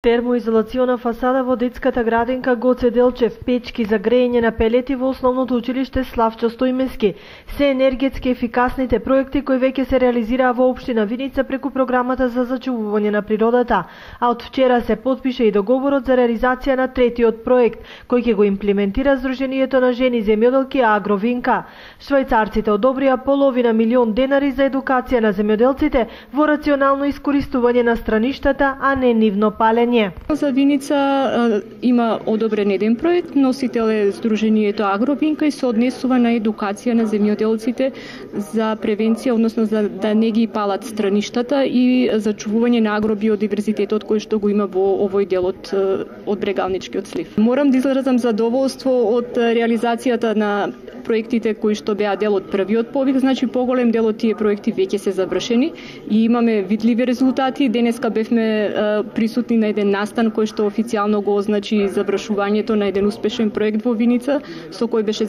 Термоизолациона фасада во детската градинка Гоце Делчев, печки за грејење на пелети во основното училиште Славчо Стојмески, се енергетски ефикасните проекти кои веќе се реализираа во општина Виница преку програмата за зачувување на природата, а од вчера се потпише и договорот за реализација на третиот проект, кој ќе го имплементира Сдруженијето на жени земјоделки Агровинка. Швајцарците одобрија половина милион денари за едукација на земјоделците во рационално искористување на страништата, а не нивно палење. За Виница има одобрен еден проект, носител е Сдруженијето Агровинка и се однесува на едукација на земјоделците за превенција, односно за да не ги палат страништата и зачувување на агробиодиверзитетот кој што го има во овој дел од Брегалничкиот слив. Морам да изразам задоволство од реализацијата на проектите кои што беа дел од првиот повик, значи поголем дел од тие проекти веќе се завршени и имаме видливи резултати. Денеска бевме присутни на еден настан кој што официјално го означи завршувањето на еден успешен проект во Виница, со кој беше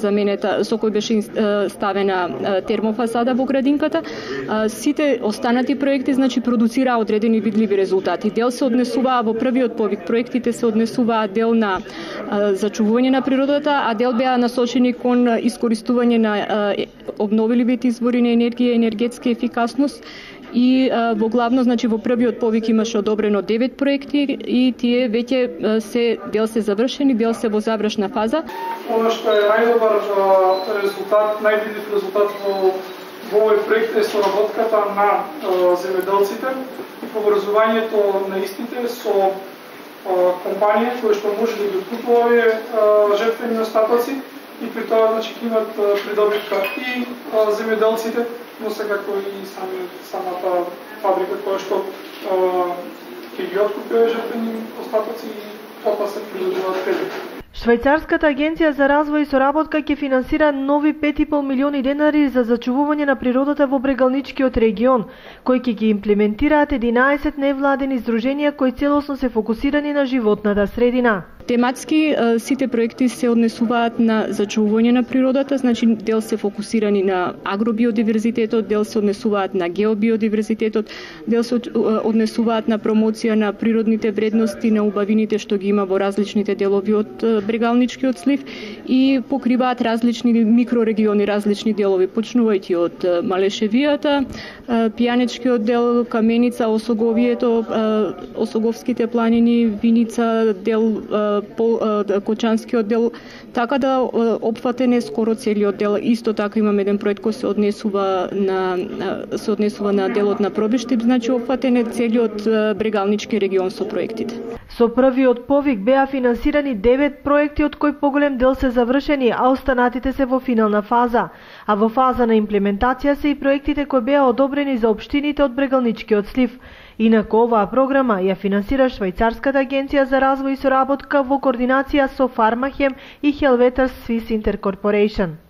ставена термофасада во градинката. Сите останати проекти значи продуцираа одредени видливи резултати. Дел се однесуваа во првиот повик, проектите се однесуваа дел на зачувување на природата, а дел беа насочени кон искористување на обновливите извори на енергија и енергетска ефикасност. И во главно, значи во првиот повик имаше одобрено 9 проекти и тие веќе дел се завршени, дел се во завршна фаза. Оно што е најдобар резултат, највидлив резултат во овој проект е соработката на земјоделците и поврзувањето на истите со компанија кои што може да ги откупува овие жртвени остатоци и при тоа значи ќе имат придобивка и земјоделците, но секако и самата фабрика која што ќе ги откупува жртвени остатоци и потоа се придобиваат кредити. Швајцарската агенција за развој и соработка ќе финансира нови 5,5 милиони денари за зачувување на природата во Брегалничкиот регион, кои ќе ги имплементираат 11 невладени здруженија кои целосно се фокусирани на животната средина. Тематски сите проекти се однесуваат на зачувување на природата, значи дел се фокусирани на агробиодиверзитетот, дел се однесуваат на геобиодиверзитетот, дел се однесуваат на промоција на природните вредности, на убавините што ги има во различните делови од Брегалничкиот слив и покриваат различни микрорегиони, различни делови, почнувајќи од Малешевијата, Пијанечкиот дел, Каменица, Осоговието, Осоговските планини, Виница, дел Кочанскиот дел, така да опфатен е скоро целиот дел. Исто така имаме еден проект кој се однесува на делот на Пробиштип, значи опфатен е целиот Брегалнички регион со проектите. Со првиот повик беа финансирани 9 проекти, од кои поголем дел се завршени, а останатите се во финална фаза. А во фаза на имплементација се и проектите кои беа одобрени за општините од Брегалничкиот слив. Инаку оваа програма ја финансира Швајцарската агенција за развој и соработка во координација со Фармахем и Helvetas Swiss Intercorporation.